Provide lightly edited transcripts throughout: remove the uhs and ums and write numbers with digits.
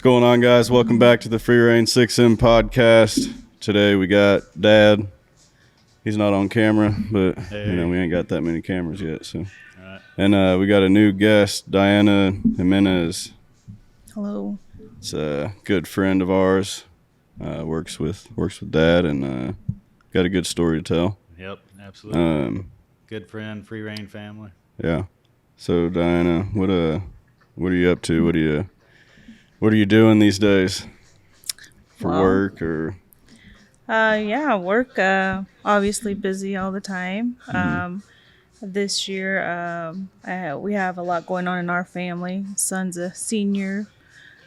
going on, guys? Welcome back to the Free Reign 6M podcast. Today we got Dad. He's not on camera, but we ain't got that many cameras yet. So, right. And we got a new guest, Diana Jimenez. Hello. It's a good friend of ours. Works with Dad, and got a good story to tell. Yep, absolutely. Good friend, Free Reign family. Yeah. So Diana, what are you up to? What are you doing these days for work or? Work. Obviously busy all the time. This year, we have a lot going on in our family. Son's a senior,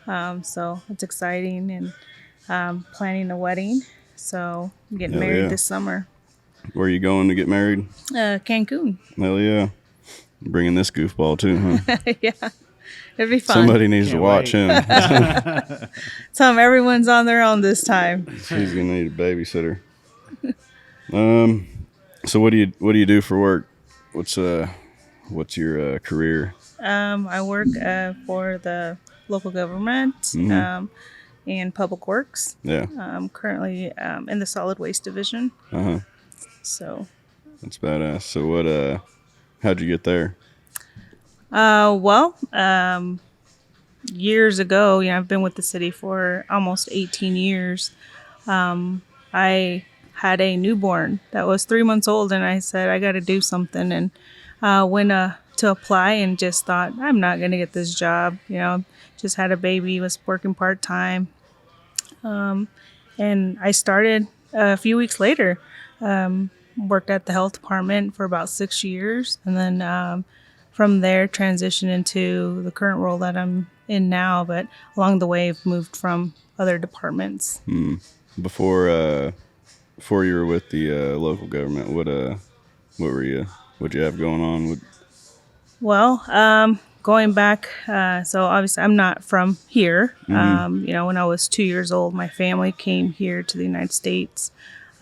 so it's exciting, and planning a wedding. So I'm getting married this summer. Where are you going to get married? Cancun. Hell yeah! Bringing this goofball too, huh? Yeah. It'd be fun. Somebody needs to watch him. Tell him everyone's on their own this time. He's gonna need a babysitter. So what do you do for work? What's your career? I work for the local government and public works. Yeah. I'm currently in the solid waste division. So. That's badass. So how'd you get there? Years ago, I've been with the city for almost 18 years. I had a newborn that was 3 months old, and I said, I got to do something. And went to apply and just thought, I'm not going to get this job. Just had a baby, was working part-time. And I started a few weeks later, worked at the health department for about 6 years. And then from there, transitioned into the current role that I'm in now, but along the way, I've moved from other departments. Before you were with the local government, what were you? What'd you have going on? Going back, so obviously I'm not from here. When I was 2 years old, my family came here to the United States.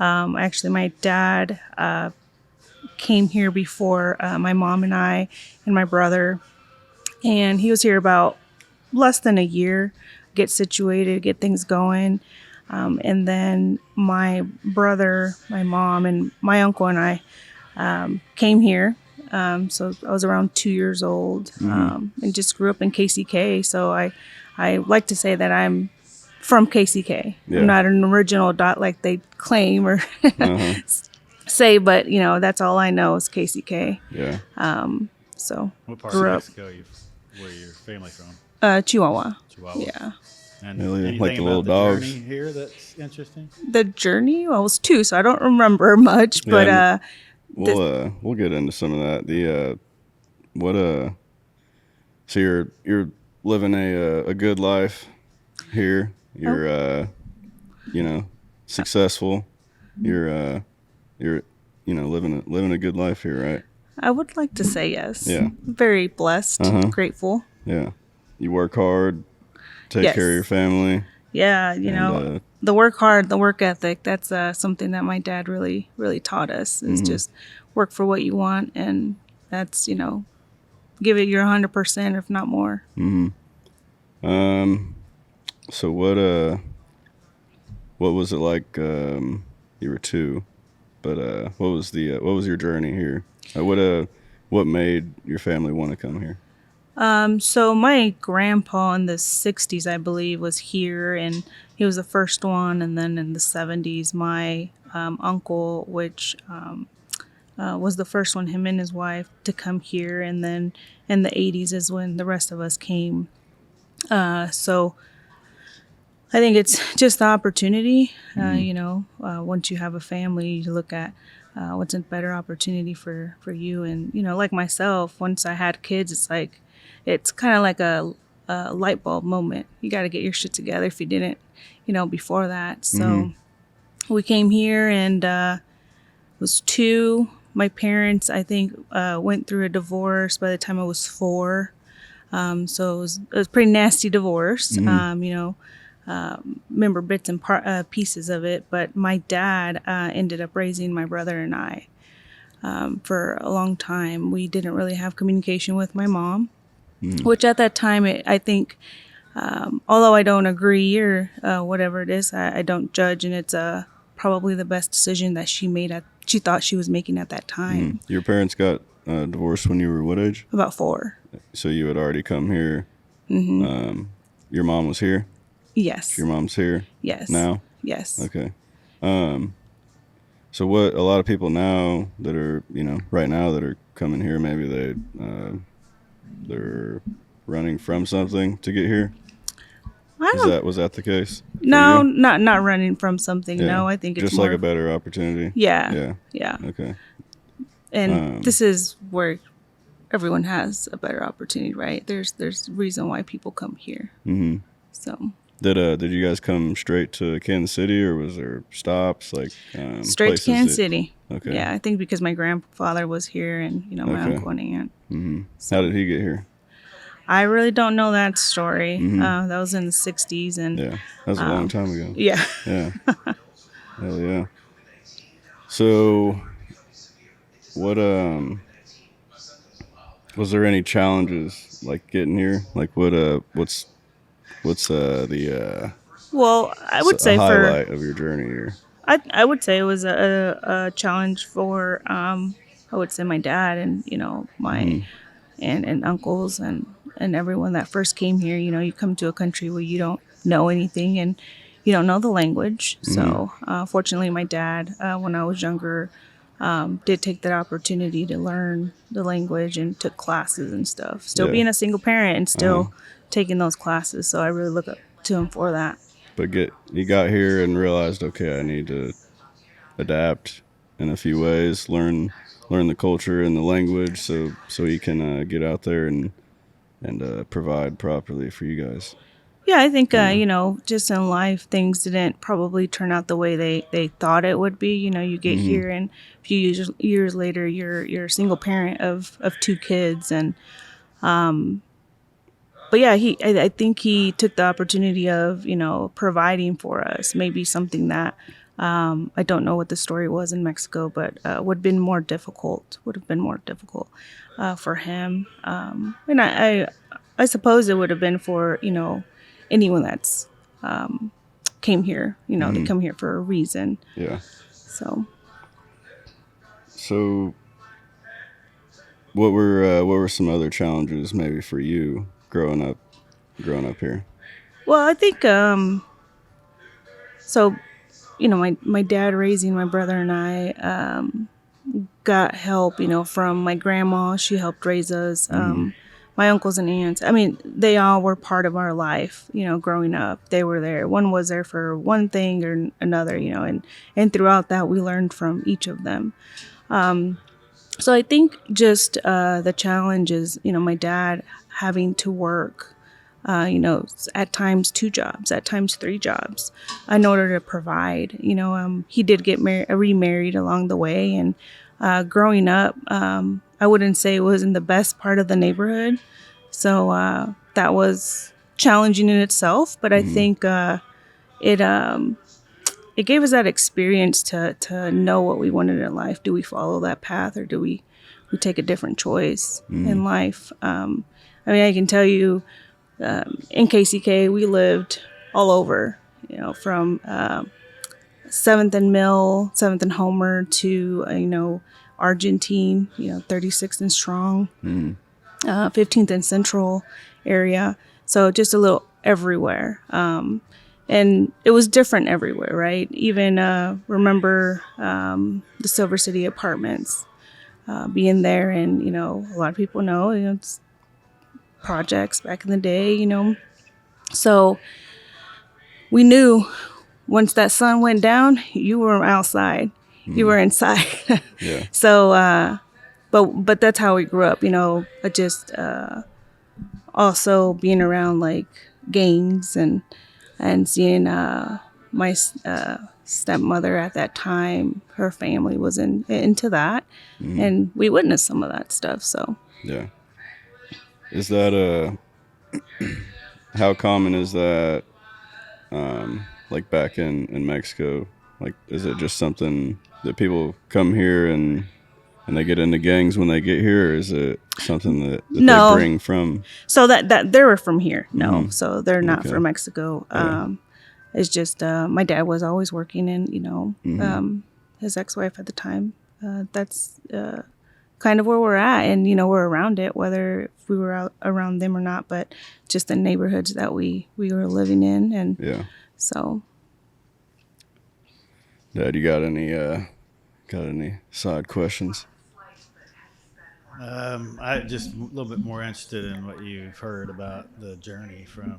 Actually, my dad came here before my mom and I and my brother, and he was here about less than a year, get situated, get things going. And then my brother, my mom, and my uncle and I came here. So I was around 2 years old and just grew up in KCK. So I like to say that I'm from KCK. Yeah. I'm not an original dot like they claim or say, but that's all I know is KCK. Yeah. So what part of Mexico where your family from? Chihuahua. Yeah. And really? Like the little the dogs journey here that's interesting? The journey? Well, I was 2, so I don't remember much, but we'll get into some of that. So you're living a good life here. You're successful. You're living a good life here, right? I would like to say yes. Yeah. Very blessed, grateful. Yeah. You work hard, take care of your family. Yeah, the work hard, the work ethic, that's something that my dad really, really taught us is just work for what you want, and that's, give it your 100%, if not more. So what was it like, you were 2, but what was your journey here? What made your family want to come here? So my grandpa in the 60s, I believe, was here, and he was the first one. And then in the 70s, my uncle, which was the first one, him and his wife, to come here. And then in the 80s is when the rest of us came. So I think it's just the opportunity. Once you have a family, you look at what's a better opportunity for you. And, like myself, once I had kids, it's kind of like a light bulb moment. You got to get your shit together if you didn't, before that. So we came here and was 2. My parents, I think, went through a divorce by the time I was 4. So it was a pretty nasty divorce. Remember bits and pieces of it. But my dad ended up raising my brother and I for a long time. We didn't really have communication with my mom. Which at that time, I think although I don't agree or whatever it is, I don't judge, and it's probably the best decision that she thought she was making at that time. Your parents got divorced when you were what age? About 4. So you had already come here. Your mom was here? Yes. Your mom's here? Yes. Now? Yes. Okay. So what a lot of people now that are, right now that are coming here, maybe they're running from something to get here? Was that the case? No, not running from something. Yeah. No, I think it's just like a better opportunity. Yeah. Okay. And this is where everyone has a better opportunity, right? There's a reason why people come here. Mm-hmm. So did you guys come straight to Kansas City, or was there stops straight to Kansas City? Okay. Yeah, I think because my grandfather was here, and my uncle and aunt. Mm-hmm. So, how did he get here? I really don't know that story. Mm-hmm. That was in the 60s, and yeah, that was a long time ago. Yeah. Yeah. Hell yeah. So, what was there any challenges like getting here? Like what's the well, I would say highlight of your journey here? I would say it was a challenge for I would say my dad and my aunt and uncles and everyone that first came here. You come to a country where you don't know anything and you don't know the language. So fortunately, my dad, when I was younger, did take that opportunity to learn the language and took classes and stuff. Still being a single parent and still taking those classes. So I really look up to him for that. But you got here and realized, okay, I need to adapt in a few ways, learn the culture and the language, so he can get out there and provide properly for you guys. Yeah, I think just in life, things didn't probably turn out the way they thought it would be. You get here, and a few years later, you're a single parent of 2 kids, and but yeah, I think he took the opportunity of providing for us. Maybe something that I don't know what the story was in Mexico, but would have been more difficult for him. And I suppose it would have been for anyone that's came here. They come here for a reason. Yeah. So what were some other challenges maybe for you growing up here? Well, I think my dad raising my brother and I got help from my grandma. She helped raise us. My uncles and aunts, I mean, they all were part of our life, growing up. They were there. One was there for one thing or another, and throughout that we learned from each of them. So I think just the challenge is, my dad having to work, at times 2 jobs, at times 3 jobs in order to provide. He did get remarried along the way, and growing up, I wouldn't say it was in the best part of the neighborhood. So that was challenging in itself, but I think it gave us that experience to know what we wanted in life. Do we follow that path, or do we take a different choice in life? I can tell you, in KCK, we lived all over, from 7th and Mill, 7th and Homer to, Argentine, 36th and Strong, 15th and Central area. So just a little everywhere. And it was different everywhere, right? Even remember the Silver City apartments, being there, and a lot of people know it's projects back in the day, So we knew once that sun went down, you were outside, you were inside. Yeah. So, but that's how we grew up, just also being around like gangs and seeing my stepmother at that time, her family was into that, and we witnessed some of that stuff. So yeah, is that how common is that? Like back in Mexico, like is it just something that people come here and And they get into gangs when they get here, or is it something that No. they bring from? So that they were from here. No, Mhm. so they're not Okay. from Mexico. Yeah. It's just my dad was always working, and Mhm. his ex-wife at the time. That's kind of where we're at, and we're around it, whether if we were out around them or not, but just the neighborhoods that we were living in, and Yeah. so. Dad, you got any side questions? I just a little bit more interested in what you've heard about the journey from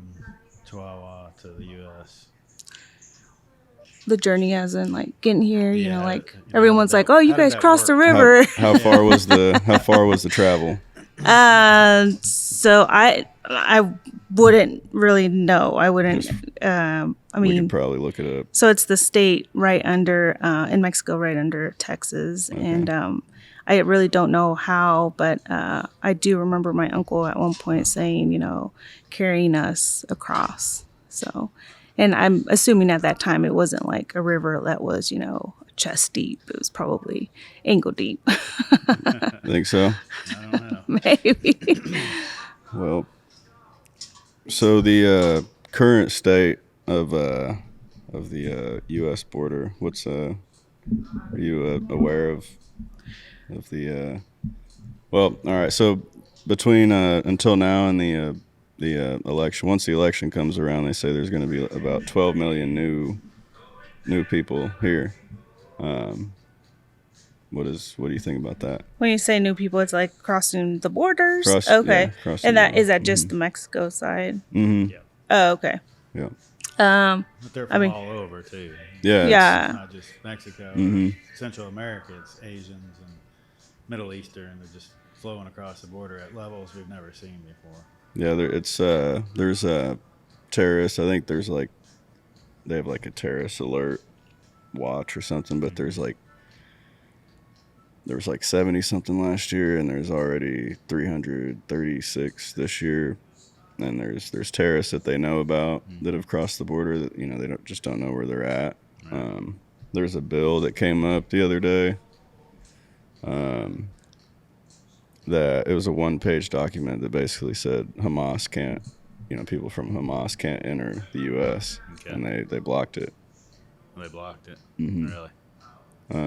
Chihuahua to the U.S. The journey, as in like getting here, Yeah, like you know, everyone's how like, did "Oh, you that guys crossed the work? river." How far was the travel? So I wouldn't really know. I wouldn't. I We mean, could probably look it up. so it's the state right under in Mexico, right under Texas, Okay. and I really don't know how, but I do remember my uncle at one point saying, carrying us across. So, and I'm assuming at that time it wasn't like a river that was, chest deep. It was probably ankle deep. Think so? I don't know. Maybe. Well, so the current state of the U.S. border. Are you aware of the? Well, all right. So between until now and the election, once the election comes around, they say there's going to be about 12 million new people here. What do you think about that? When you say new people, it's like crossing the borders. Crossing And that the- is that just the Mexico side? Mm-hmm. Yeah, Oh, okay. Yeah. but they're from mean- all over too. Yeah. It's Yeah. not just Mexico, Mhm. Central America. It's Asians and Middle Eastern. They're just flowing across the border at levels we've never seen before. Yeah. There's terrorists. I think they have like a terrorist alert watch or something, but there was like 70 something last year, and there's already 336 this year. And there's terrorists that they know about that have crossed the border that they don't know where they're at. There's a bill that came up the other day. That it was a one-page document that basically said Hamas can't, people from Hamas can't enter the U.S. Okay. And they blocked it. They blocked it. Mhm. Really? That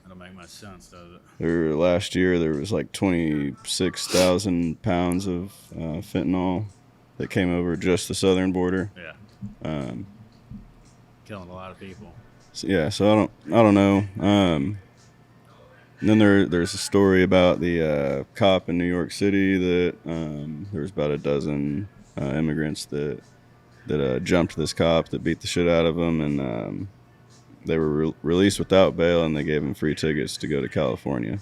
don't make much sense, does it? Last year there was like 26,000 pounds of fentanyl that came over just the southern border. Yeah. Killing a lot of people. So I don't know. And then there's a story about the cop in New York City that there was about a dozen immigrants that jumped this cop that beat the shit out of him, and they were released without bail, and they gave him free tickets to go to California.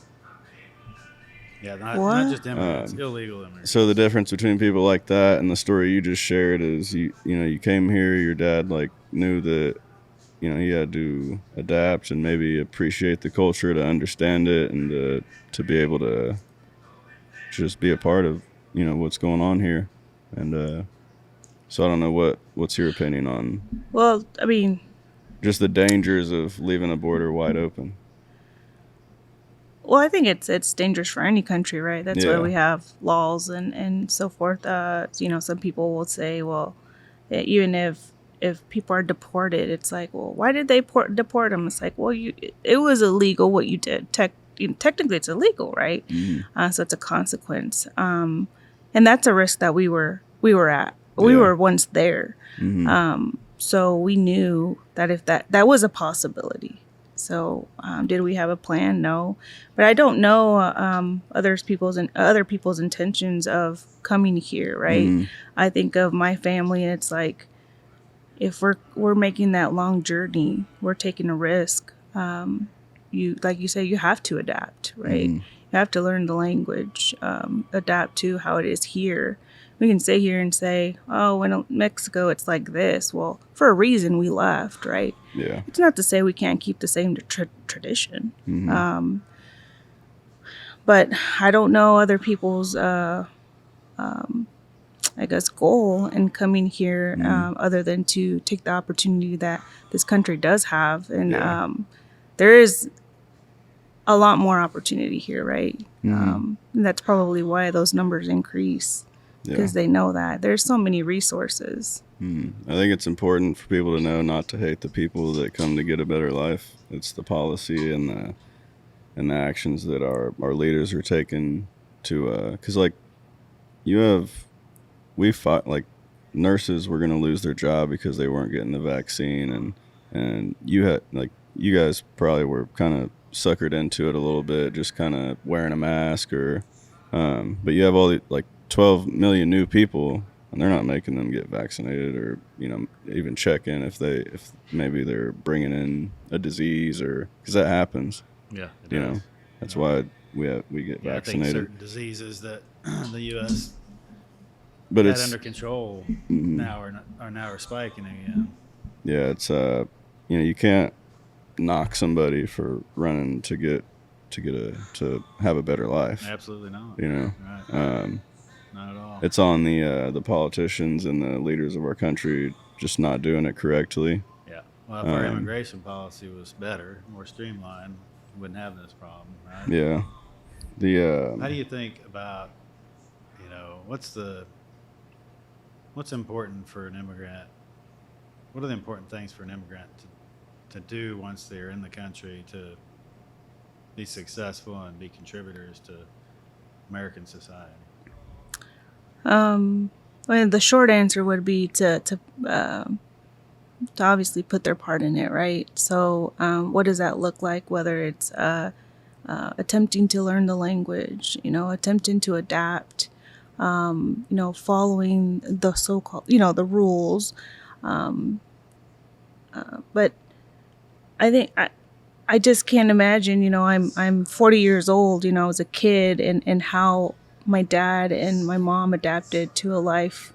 Yeah, not What? just immigrants, illegal immigrants. So the difference between people like that and the story you just shared is you came here, your dad knew that he had to adapt and maybe appreciate the culture to understand it and to be able to just be a part of what's going on here. And so I don't know what's your opinion on Well, I mean, just the dangers of leaving a border wide open. well, I think it's dangerous for any country, right? That's why Yeah. we have laws and so forth. Some people will say, well, even if people are deported, it's like, well, why did they deport them? It's like, well, it was illegal what you did. Technically, it's illegal, right? Mm-hmm. So it's a consequence, and that's a risk that we were at. We Yeah. were once there, Mm-hmm. so we knew that if that was a possibility. So did we have a plan? No, but I don't know other people's intentions of coming here, right? Mhm. I think of my family, and it's like, if we're making that long journey, we're taking a risk. You, like you say, you have to adapt, right? Mhm. You have to learn the language, adapt to how it is here. We can sit here and say, oh, in Mexico it's like this. Well, for a reason we left, right? Yeah. It's not to say we can't keep the same tradition. Mhm. But I don't know other people's, I guess, goal in coming here, other than to take the opportunity that this country does have. And Yeah. there is a lot more opportunity here, right? Mm-hmm. And that's probably why those numbers increase, because they know that there's so many resources. I think it's important for people to know not to hate the people that come to get a better life. It's the policy and the actions that our leaders are taking to, because like we fought, like nurses were going to lose their job because they weren't getting the vaccine, and you guys probably were kind of suckered into it a little bit, just kind of wearing a mask or but you have all the like 12 million new people, and they're not making them get vaccinated or even check in if maybe they're bringing in a disease, or because that happens. Yeah, That's why we get vaccinated. I think certain diseases that the U.S. but had it's under control now are spiking again. Yeah, it's you can't knock somebody for running to have a better life. Absolutely not. Right. Not at all. It's on the politicians and the leaders of our country just not doing it correctly. Yeah. Well, if our immigration policy was better, more streamlined, we wouldn't have this problem, right? Yeah. How do you think about, what's important for an immigrant? What are the important things for an immigrant to do once they're in the country to be successful and be contributors to American society? Well, the short answer would be to obviously put their part in it, right? So what does that look like? Whether it's attempting to learn the language, attempting to adapt, following the so-called, the rules. But I think I just can't imagine, I'm 40 years old, as a kid, and how my dad and my mom adapted to a life,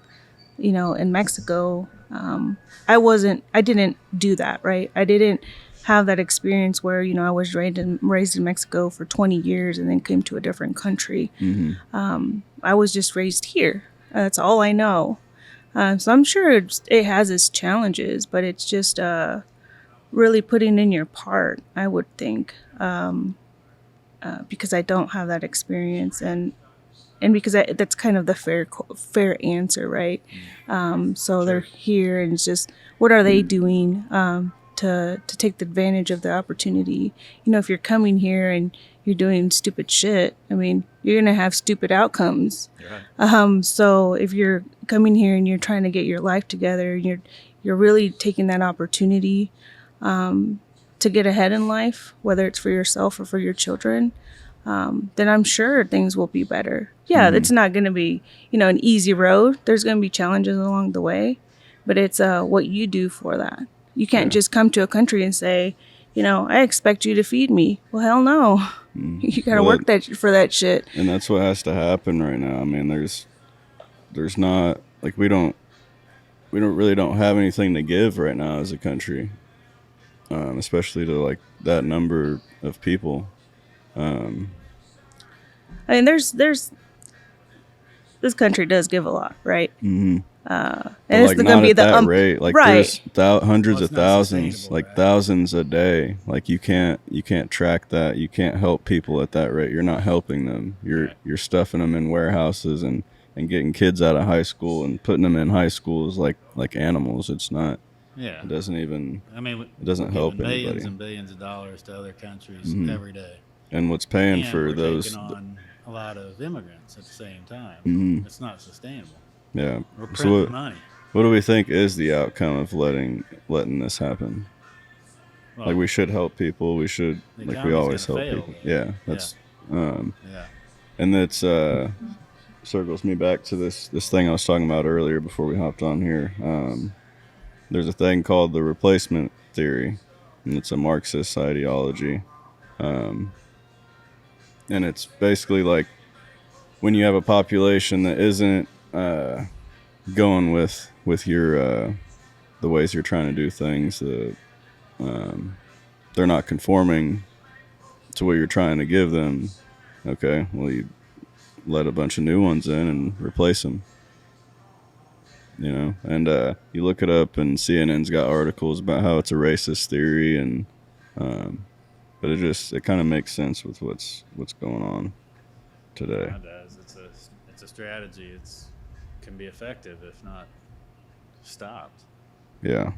in Mexico. I didn't do that, right? I didn't have that experience where, I was raised in Mexico for 20 years and then came to a different country. Mm-hmm. I was just raised here. That's all I know. So I'm sure it has its challenges, but it's just really putting in your part, I would think, because I don't have that experience, and because that's kind of the fair answer, right? So Sure. They're here, and it's just, what are they doing to take advantage of the opportunity? If you're coming here and you're doing stupid shit, you're gonna have stupid outcomes. Right. So if you're coming here and you're trying to get your life together, and you're really taking that opportunity to get ahead in life, whether it's for yourself or for your children, then I'm sure things will be better. Yeah, It's not going to be, an easy road. There's going to be challenges along the way, but it's what you do for that. You can't just come to a country and say, I expect you to feed me. Well, hell no. You got to work for that shit. And that's what has to happen right now. There's not, like, we don't really have anything to give right now as a country, especially to like that number of people. There's this country does give a lot, right? Mm-hmm. And it's like going to be the rate. Like, right. There's hundreds of not thousands, like right? thousands a day. Like, you can't track that. You can't help people at that rate. You're not helping them. You're stuffing them in warehouses and getting kids out of high school and putting them in high schools like animals. It's not. Yeah. It doesn't even. It doesn't help anybody. Millions and billions of dollars to other countries every day. And what's paying and for we're those? Taking on a lot of immigrants at the same time. Mm-hmm. It's not sustainable. Yeah. We're printing money. What do we think is the outcome of letting this happen? Well, like, we should help people. We should, like, we always help people. Yeah. That's. And that's circles me back to this thing I was talking about earlier before we hopped on here. There's a thing called the replacement theory, and it's a Marxist ideology. And it's basically like when you have a population that isn't going with your the ways you're trying to do things, they're not conforming to what you're trying to give them. Okay, well, you let a bunch of new ones in and replace them. And you look it up, and CNN's got articles about how it's a racist theory, and but but it kind of makes sense with what's going on today. It does. It's a strategy. Can be effective if not stopped. Yeah.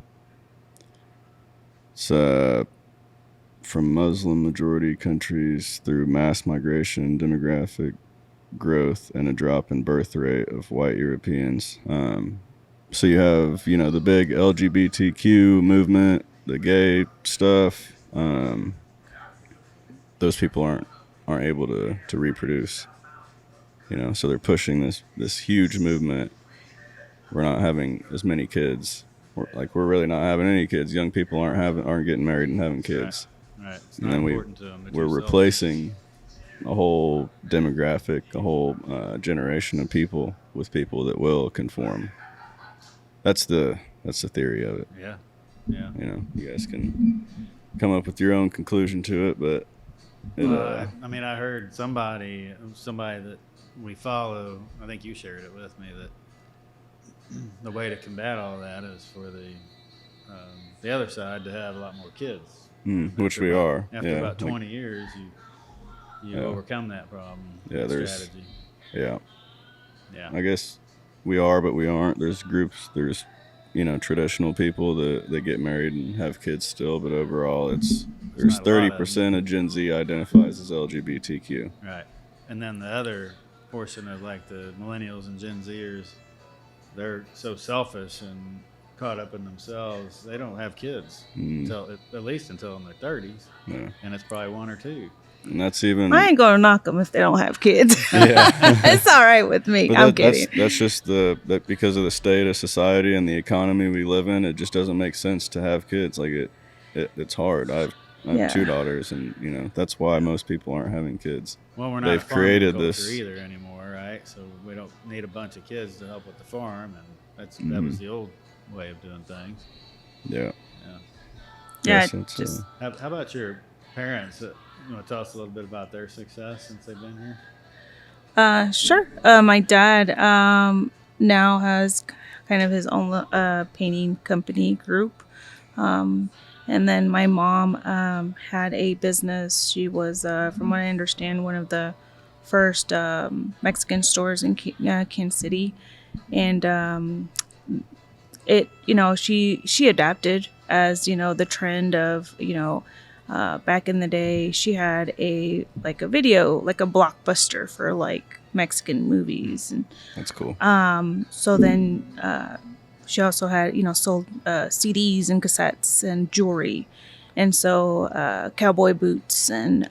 It's from Muslim majority countries through mass migration, demographic growth, and a drop in birth rate of white Europeans. So you have, the big LGBTQ movement, the gay stuff. Those people aren't able to reproduce. So they're pushing this huge movement. We're not having as many kids. We're really not having any kids. Young people aren't getting married and having kids. Right. It's And not then important to them. we're replacing a whole demographic, a whole generation of people with people that will conform. That's the theory of it. Yeah. You guys can come up with your own conclusion to it, but I heard somebody that we follow, I think you shared it with me, that the way to combat all that is for the other side to have a lot more kids. Which we are. After about 20 years, you overcome that problem. Yeah, there's strategy. Yeah. Yeah. I guess we are, but we aren't. There's groups. There's traditional people that get married and have kids still, but overall, there's 30% of Gen Z identifies as LGBTQ. Right, and then the other portion of the millennials and Gen Zers, they're so selfish and caught up in themselves. They don't have kids at least until in their 30s, and it's probably one or two. And that's even. I ain't gonna knock them if they don't have kids. Yeah, it's all right with me. I'm kidding. That's just that because of the state of society and the economy we live in. It just doesn't make sense to have kids. It's hard. I have 2 daughters, and that's why most people aren't having kids. Well, we're not They've created this either anymore, right? So we don't need a bunch of kids to help with the farm, and that was the old way of doing things. Yeah. Yeah. How about your parents? You want to tell us a little bit about their success since they've been here? Sure. My dad now has kind of his own painting company group. And then my mom had a business. She was, from what I understand, one of the first Mexican stores in Kansas City. And she adapted as, the trend of, back in the day. She had a video, a blockbuster for Mexican movies. And that's cool. So then she also had, sold CDs and cassettes and jewelry. And so cowboy boots and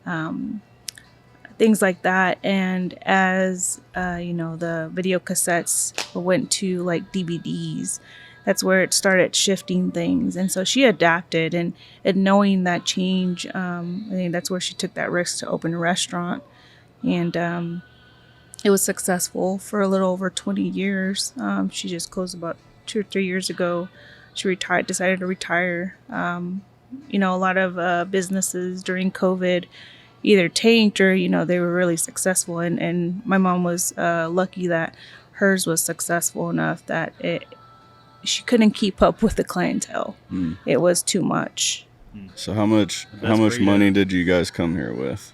things like that. And as, the video cassettes went to DVDs, that's where it started shifting things. And so she adapted and knowing that change, I think that's where she took that risk to open a restaurant. And it was successful for a little over 20 years. She just closed about 2 or 3 years ago. She decided to retire. A lot of businesses during COVID either tanked or, they were really successful. And my mom was lucky that hers was successful enough that she couldn't keep up with the clientele. It was too much. So how much money did you guys come here with?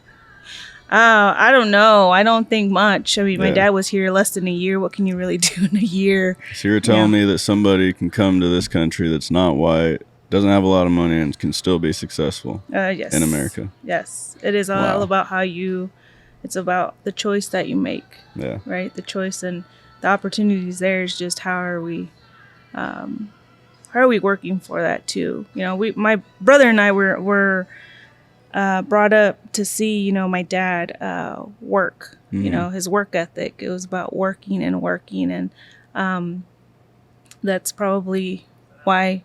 I don't know. I don't think much. I mean, my dad was here less than a year. What can you really do in a year? So you're telling me that somebody can come to this country that's not white, doesn't have a lot of money, and can still be successful yes. in America? Yes. It is all about it's about the choice that you make. Yeah. Right? The choice and the opportunities there is just how are we working for that too? My brother and I were brought up to see, my dad work, his work ethic. It was about working, and that's probably why,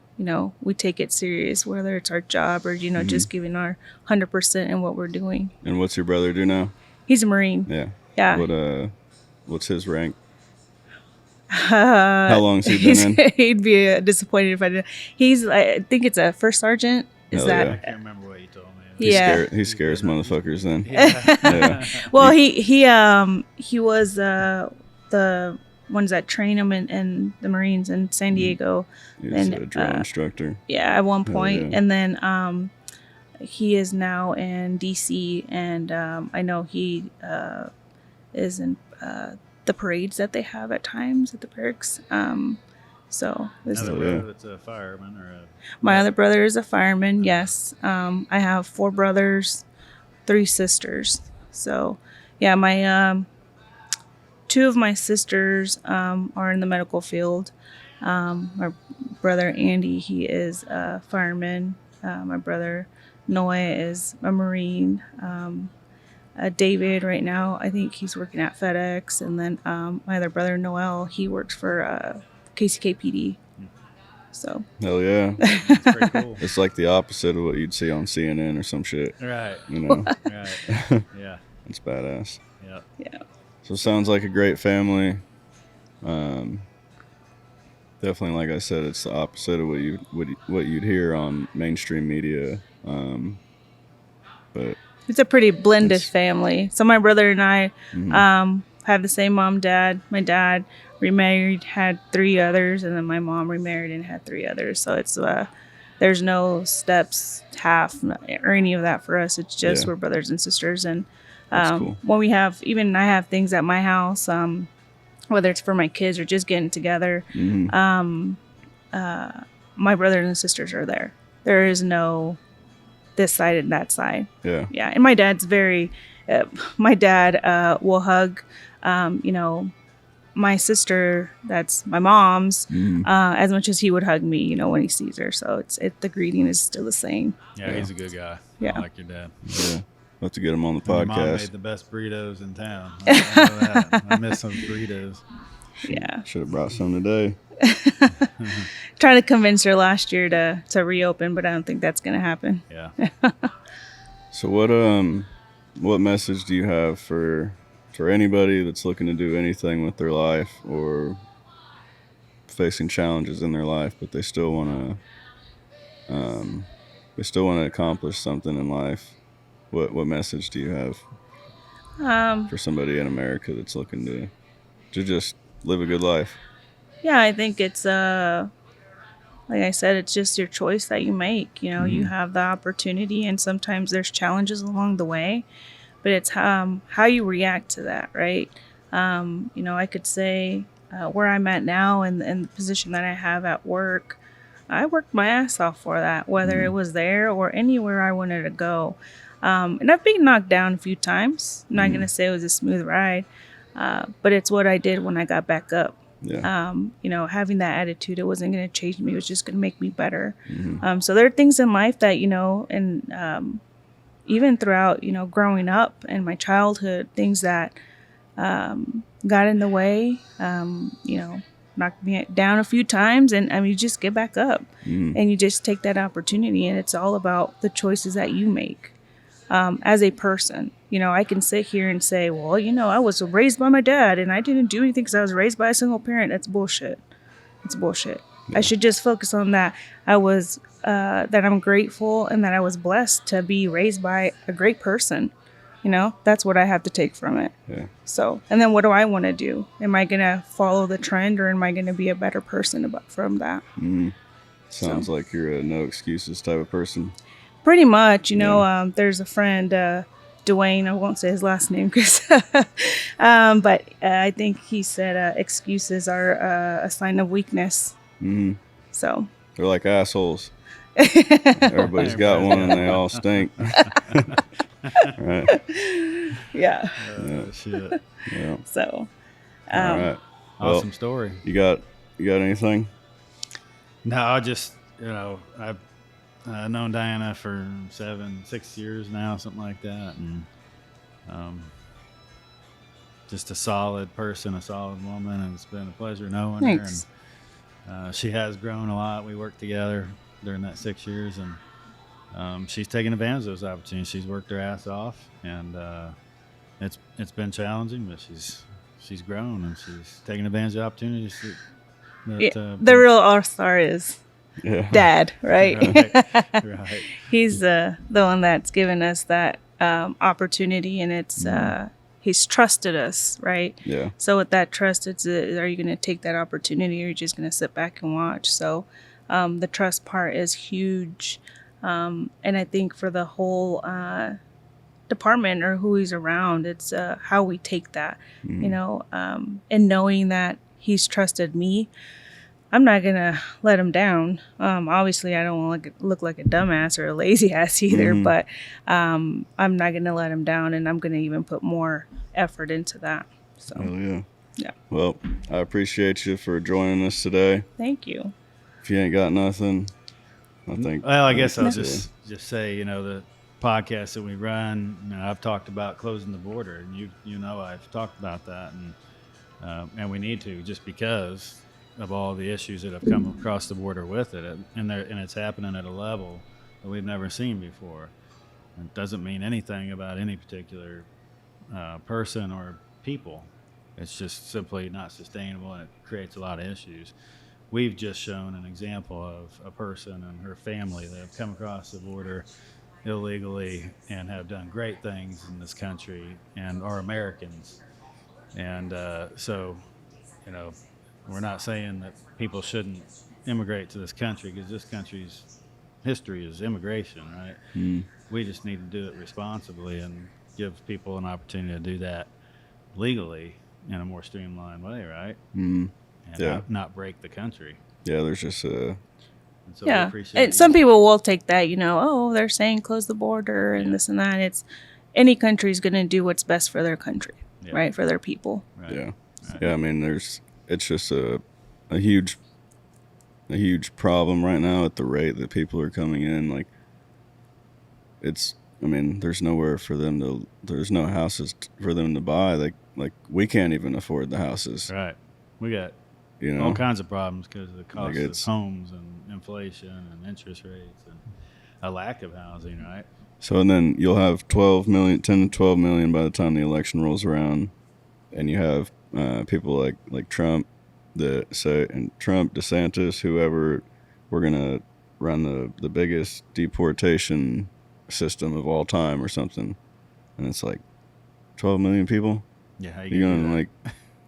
we take it serious, whether it's our job or, just giving our 100% in what we're doing. And what's your brother do now? He's a Marine. Yeah. Yeah. What's his rank? How long's he been in? He'd be disappointed if I did. I think it's a first sergeant. Is that? I can't remember what you told me. He scares motherfuckers then. Yeah. Well, he was the ones that train him in the Marines in San Diego. He was a drill instructor. Yeah, at one point. Yeah. And then he is now in DC, and I know he is in the parades that they have at times at the barracks. So this Another Oh, brother yeah. that's a fireman or a my other brother is a fireman. Yes, I have 4 brothers, 3 sisters. So yeah, my 2 of my sisters are in the medical field. My brother Andy, he is a fireman. My brother Noah is a Marine. David, right now, I think he's working at FedEx. And then my other brother Noel, he works for KCKPD. So Hell yeah. That's pretty cool. It's like the opposite of what you'd see on CNN or some shit. Right. You know, Right. Yeah. it's badass. Yep. yeah. So it sounds like a great family. Definitely, like I said, it's the opposite of what you'd hear on mainstream media. But It's a pretty blended It's- family. So my brother and I mhm. have the same mom, dad. My dad remarried, had 3 others, and then my mom remarried and had 3 others. So it's there's no steps, half, or any of that for us. It's just Yeah. we're brothers and sisters. And That's cool. when we have, even I have things at my house, whether it's for my kids or just getting together, Mhm. my brothers and sisters are there. There is no this side and that side. Yeah. Yeah, and my dad's very. My dad will hug, my sister. That's my mom's. As much as he would hug me, when he sees her. So the greeting is still the same. Yeah, he's a good guy. Yeah. I like your dad. Yeah. We'll have to get him on the Your mom made podcast. the best burritos in town. I know that. I miss some burritos. Yeah, Should have brought some today. trying to convince her last year to reopen, but I don't think that's gonna happen. Yeah. So what message do you have for anybody that's looking to do anything with their life or facing challenges in their life, but they still want to accomplish something in life? What message do you have for somebody in America that's looking to just live a good life? Yeah, I think it's like I said, it's just your choice that you make. You have the opportunity, and sometimes there's challenges along the way, but it's how you react to that, right? I could say where I'm at now and the position that I have at work, I worked my ass off for that, whether it was there or anywhere I wanted to go. And I've been knocked down a few times. I'm not going to say it was a smooth ride, but it's what I did when I got back up. Yeah. Having that attitude, it wasn't going to change me. It was just going to make me better. So there are things in life that, and even throughout, growing up and my childhood, things that got in the way, knocked me down a few times. And you just get back up and you just take that opportunity. And it's all about the choices that you make as a person. I can sit here and say, well, I was raised by my dad and I didn't do anything because I was raised by a single parent. That's bullshit. It's bullshit. Yeah. I should just focus on that. That I'm grateful and that I was blessed to be raised by a great person. That's what I have to take from it. Yeah. So, and then what do I want to do? Am I going to follow the trend or am I going to be a better person from that? Sounds like you're a no excuses type of person. Pretty much, there's a friend, Dwayne, I won't say his last name, but I think he said excuses are a sign of weakness. So they're like assholes. Everybody's got one and they all stink. Right. Yeah. Shit. Yeah. So. All right. Awesome story. You got anything? No, I just I've known Diana for 6 years now, something like that, and just a solid person, a solid woman, and it's been a pleasure knowing Thanks. her. And she has grown a lot. We worked together during that 6 years, and she's taken advantage of those opportunities. She's worked her ass off, and it's been challenging, but she's grown and she's taken advantage of opportunities. The real all-star is Dad, right? Right. He's the one that's given us that opportunity, and it's he's trusted us, right? Yeah. So with that trust, are you going to take that opportunity, or are you just going to sit back and watch? So the trust part is huge. And I think for the whole department or who he's around, it's how we take that, and knowing that he's trusted me. I'm not going to let him down. Obviously, I don't want to look like a dumbass or a lazy ass either, but I'm not going to let him down, and I'm going to even put more effort into that. So, Hell yeah. Yeah. Well, I appreciate you for joining us today. Thank you. If you ain't got nothing, I think. Well, I guess I'll just say, the podcast that we run, I've talked about closing the border, and I've talked about that, and we need to, just because of all the issues that have come across the border with it, and it's happening at a level that we've never seen before. It doesn't mean anything about any particular person or people. It's just simply not sustainable, and it creates a lot of issues. We've just shown an example of a person and her family that have come across the border illegally and have done great things in this country and are Americans. And so, we're not saying that people shouldn't immigrate to this country, because this country's history is immigration, right? We just need to do it responsibly and give people an opportunity to do that legally in a more streamlined way, right? And not break the country. Yeah, there's just And so Yeah. we appreciate And some people will take that, they're saying close the border and this and that. It's any country's going to do what's best for their country, right? For their people. Right. Yeah. Right. Yeah, I mean, it's just a huge problem right now at the rate that people are coming in. Like, there's nowhere for them to, there's no houses for them to buy. Like we can't even afford the houses. Right. We got You know, all kinds of problems because of the cost Like of homes and inflation and interest rates and a lack of housing, right? So, and then you'll have 10 to 12 million by the time the election rolls around, and you have people like Trump that say, and Trump, DeSantis, whoever, we're gonna run the biggest deportation system of all time or something, and it's like 12 million people. Yeah, how You're gonna like,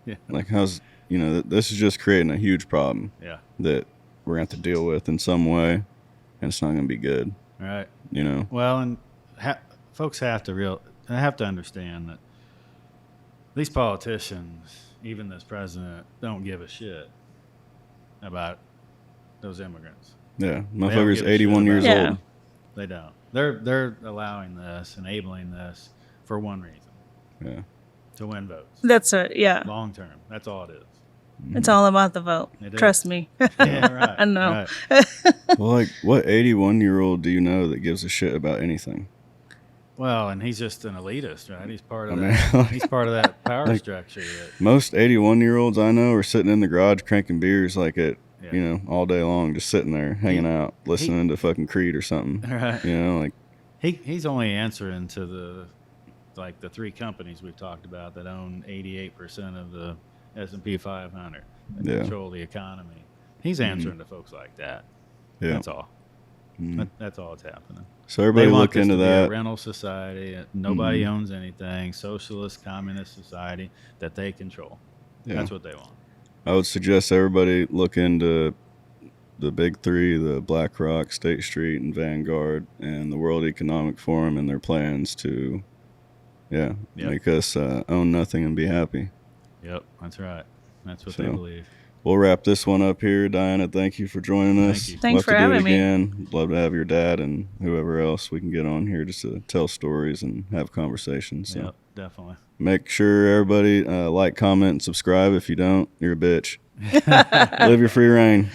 Yeah. like how's this is just creating a huge problem. Yeah. That we're gonna have to deal with in some way, and it's not gonna be good. Right. Well, and folks have to understand that these politicians, even this president, don't give a shit about those immigrants. Yeah, They don't motherfucker's give a shit 81 years about it. old. They don't. They're allowing this, enabling this for one reason: Yeah. to win votes. That's yeah. Long term. That's all it is. It's all about the vote. It is. Trust me. Yeah, right. I know. Right. Well, like, what 81-year-old do you know that gives a shit about anything? Well, and he's just an elitist, right? He's part of I that. mean, He's part of that power like, structure. That, Most 81-year-olds I know are sitting in the garage cranking beers like at, Yeah. all day long, just sitting there, hanging out, listening to fucking Creed or something. right. Like, He's only answering to the three companies we've talked about that own 88% of the S&P 500 that Yeah. control the economy. He's answering to folks like that. yeah. That's all. Mhm. That's all that's happening. So everybody They want look this into to be a that. rental society. Nobody owns anything. Socialist, communist society that they control. Yeah. That's what they want. I would suggest everybody look into the big three, the BlackRock, State Street, and Vanguard, and the World Economic Forum, and their plans to, Yep. make us own nothing and be happy. Yep, that's right. That's what So, they believe. We'll wrap this one up here. Diana, thank you for joining us. Thank you. Thanks We'll have for to do having it me. again. Love to have your dad and whoever else we can get on here just to tell stories and have conversations. So Yep, definitely. make sure everybody like, comment, and subscribe. If you don't, you're a bitch. Live your free reign.